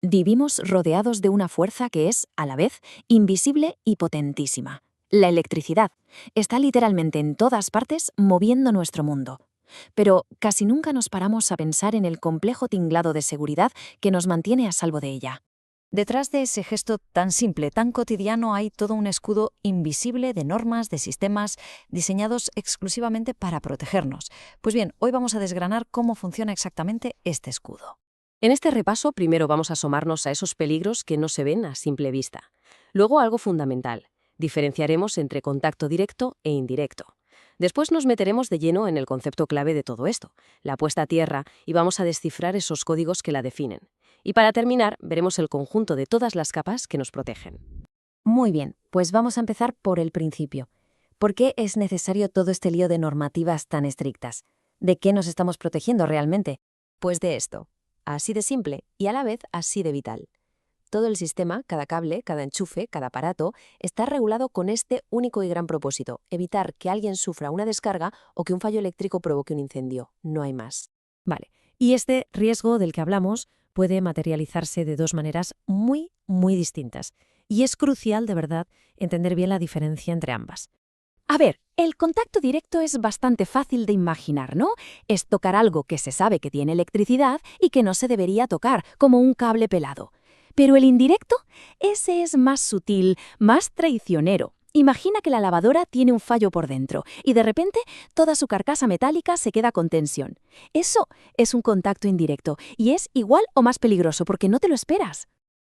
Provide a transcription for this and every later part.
Vivimos rodeados de una fuerza que es, a la vez, invisible y potentísima. La electricidad está literalmente en todas partes moviendo nuestro mundo. Pero casi nunca nos paramos a pensar en el complejo tinglado de seguridad que nos mantiene a salvo de ella. Detrás de ese gesto tan simple, tan cotidiano, hay todo un escudo invisible de normas, de sistemas diseñados exclusivamente para protegernos. Pues bien, hoy vamos a desgranar cómo funciona exactamente este escudo. En este repaso, primero vamos a asomarnos a esos peligros que no se ven a simple vista. Luego, algo fundamental. Diferenciaremos entre contacto directo e indirecto. Después nos meteremos de lleno en el concepto clave de todo esto, la puesta a tierra, y vamos a descifrar esos códigos que la definen. Y para terminar, veremos el conjunto de todas las capas que nos protegen. Muy bien, pues vamos a empezar por el principio. ¿Por qué es necesario todo este lío de normativas tan estrictas? ¿De qué nos estamos protegiendo realmente? Pues de esto. Así de simple y a la vez así de vital. Todo el sistema, cada cable, cada enchufe, cada aparato, está regulado con este único y gran propósito: evitar que alguien sufra una descarga o que un fallo eléctrico provoque un incendio. No hay más. Vale, y este riesgo del que hablamos puede materializarse de dos maneras muy distintas. Y es crucial, de verdad, entender bien la diferencia entre ambas. A ver, el contacto directo es bastante fácil de imaginar, ¿no? Es tocar algo que se sabe que tiene electricidad y que no se debería tocar, como un cable pelado. Pero el indirecto, ese es más sutil, más traicionero. Imagina que la lavadora tiene un fallo por dentro y de repente toda su carcasa metálica se queda con tensión. Eso es un contacto indirecto y es igual o más peligroso porque no te lo esperas.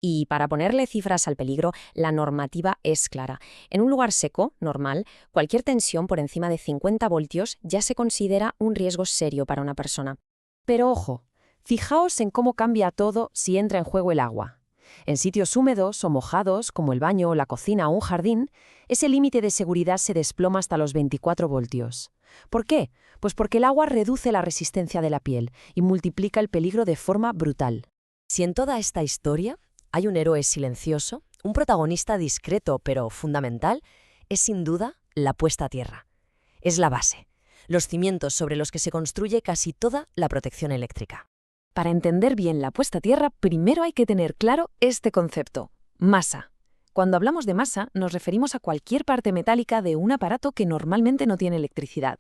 Y para ponerle cifras al peligro, la normativa es clara. En un lugar seco, normal, cualquier tensión por encima de 50 voltios ya se considera un riesgo serio para una persona. Pero ojo, fijaos en cómo cambia todo si entra en juego el agua. En sitios húmedos o mojados, como el baño, la cocina o un jardín, ese límite de seguridad se desploma hasta los 24 voltios. ¿Por qué? Pues porque el agua reduce la resistencia de la piel y multiplica el peligro de forma brutal. Si en toda esta historia hay un héroe silencioso, un protagonista discreto pero fundamental, es sin duda la puesta a tierra. Es la base, los cimientos sobre los que se construye casi toda la protección eléctrica. Para entender bien la puesta a tierra, primero hay que tener claro este concepto: masa. Cuando hablamos de masa, nos referimos a cualquier parte metálica de un aparato que normalmente no tiene electricidad.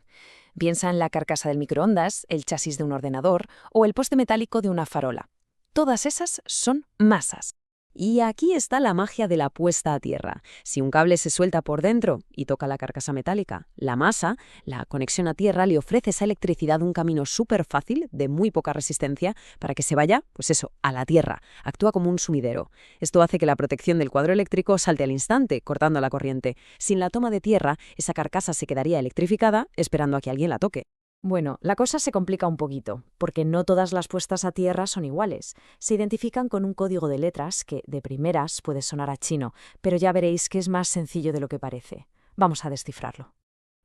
Piensa en la carcasa del microondas, el chasis de un ordenador o el poste metálico de una farola. Todas esas son masas. Y aquí está la magia de la puesta a tierra. Si un cable se suelta por dentro y toca la carcasa metálica, la masa, la conexión a tierra, le ofrece esa electricidad un camino súper fácil, de muy poca resistencia, para que se vaya, pues eso, a la tierra. Actúa como un sumidero. Esto hace que la protección del cuadro eléctrico salte al instante, cortando la corriente. Sin la toma de tierra, esa carcasa se quedaría electrificada, esperando a que alguien la toque. Bueno, la cosa se complica un poquito, porque no todas las puestas a tierra son iguales. Se identifican con un código de letras que, de primeras, puede sonar a chino, pero ya veréis que es más sencillo de lo que parece. Vamos a descifrarlo.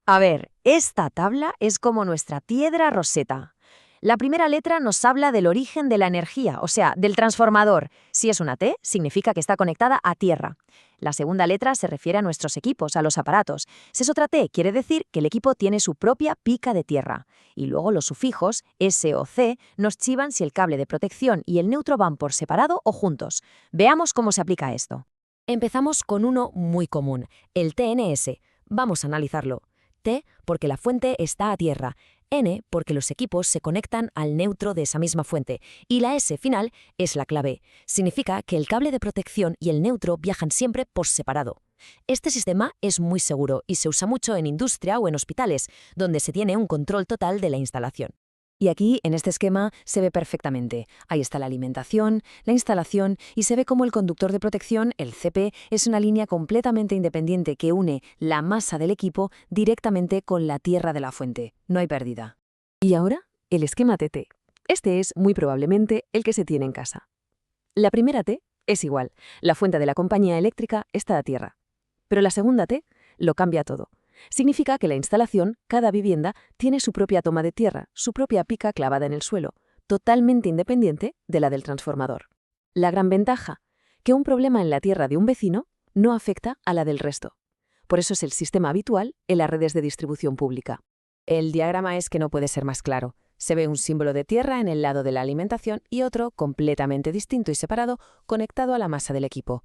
A ver, esta tabla es como nuestra piedra roseta. La primera letra nos habla del origen de la energía, o sea, del transformador. Si es una T, significa que está conectada a tierra. La segunda letra se refiere a nuestros equipos, a los aparatos. Si es otra T, quiere decir que el equipo tiene su propia pica de tierra. Y luego los sufijos, S o C, nos chivan si el cable de protección y el neutro van por separado o juntos. Veamos cómo se aplica esto. Empezamos con uno muy común, el TNS. Vamos a analizarlo. T porque la fuente está a tierra, N porque los equipos se conectan al neutro de esa misma fuente, y la S final es la clave. Significa que el cable de protección y el neutro viajan siempre por separado. Este sistema es muy seguro y se usa mucho en industria o en hospitales, donde se tiene un control total de la instalación. Y aquí, en este esquema, se ve perfectamente. Ahí está la alimentación, la instalación y se ve cómo el conductor de protección, el CP, es una línea completamente independiente que une la masa del equipo directamente con la tierra de la fuente. No hay pérdida. Y ahora, el esquema TT. Este es, muy probablemente, el que se tiene en casa. La primera T es igual. La fuente de la compañía eléctrica está a tierra. Pero la segunda T lo cambia todo. Significa que la instalación, cada vivienda, tiene su propia toma de tierra, su propia pica clavada en el suelo, totalmente independiente de la del transformador. La gran ventaja, que un problema en la tierra de un vecino no afecta a la del resto. Por eso es el sistema habitual en las redes de distribución pública. El diagrama es que no puede ser más claro. Se ve un símbolo de tierra en el lado de la alimentación y otro, completamente distinto y separado, conectado a la masa del equipo.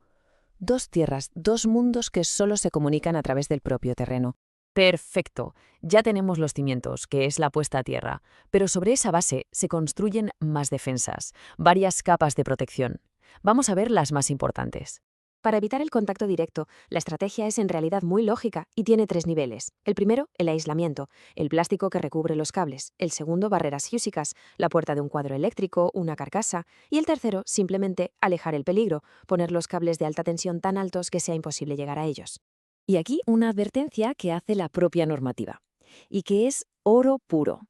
Dos tierras, dos mundos que solo se comunican a través del propio terreno. Perfecto. Ya tenemos los cimientos, que es la puesta a tierra, pero sobre esa base se construyen más defensas, varias capas de protección. Vamos a ver las más importantes. Para evitar el contacto directo, la estrategia es en realidad muy lógica y tiene 3 niveles. El primero, el aislamiento, el plástico que recubre los cables. El segundo, barreras físicas, la puerta de un cuadro eléctrico, una carcasa. Y el tercero, simplemente alejar el peligro, poner los cables de alta tensión tan altos que sea imposible llegar a ellos. Y aquí una advertencia que hace la propia normativa, y que es oro puro.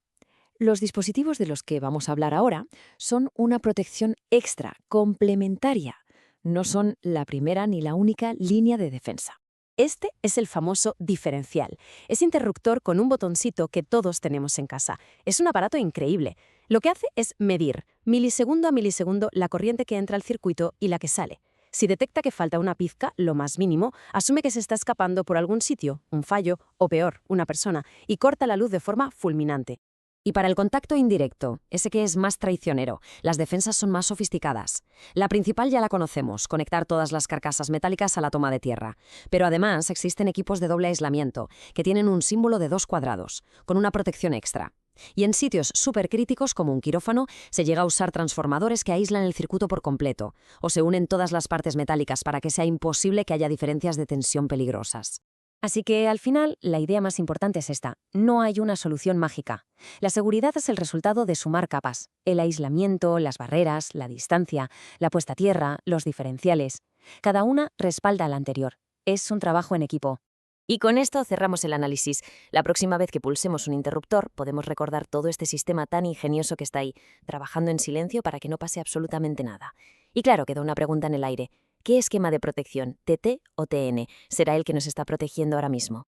Los dispositivos de los que vamos a hablar ahora son una protección extra, complementaria. No son la primera ni la única línea de defensa. Este es el famoso diferencial. Ese interruptor con un botoncito que todos tenemos en casa. Es un aparato increíble. Lo que hace es medir, milisegundo a milisegundo, la corriente que entra al circuito y la que sale. Si detecta que falta una pizca, lo más mínimo, asume que se está escapando por algún sitio, un fallo, o peor, una persona, y corta la luz de forma fulminante. Y para el contacto indirecto, ese que es más traicionero, las defensas son más sofisticadas. La principal ya la conocemos, conectar todas las carcasas metálicas a la toma de tierra. Pero además existen equipos de doble aislamiento, que tienen un símbolo de 2 cuadrados, con una protección extra. Y en sitios supercríticos como un quirófano se llega a usar transformadores que aíslan el circuito por completo, o se unen todas las partes metálicas para que sea imposible que haya diferencias de tensión peligrosas. Así que, al final, la idea más importante es esta. No hay una solución mágica. La seguridad es el resultado de sumar capas. El aislamiento, las barreras, la distancia, la puesta a tierra, los diferenciales. Cada una respalda a la anterior. Es un trabajo en equipo. Y con esto cerramos el análisis. La próxima vez que pulsemos un interruptor, podemos recordar todo este sistema tan ingenioso que está ahí, trabajando en silencio para que no pase absolutamente nada. Y claro, quedó una pregunta en el aire. ¿Qué esquema de protección, TT o TN, será el que nos está protegiendo ahora mismo?